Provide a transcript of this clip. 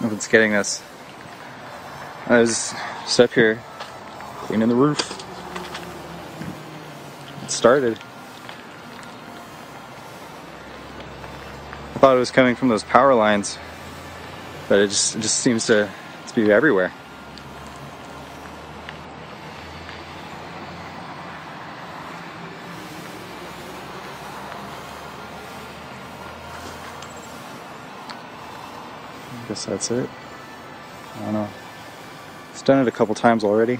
if it's getting this. I was just up here cleaning the roof. It started. I thought it was coming from those power lines, but it just seems to be everywhere. I guess that's it. I don't know. It's done it a couple times already.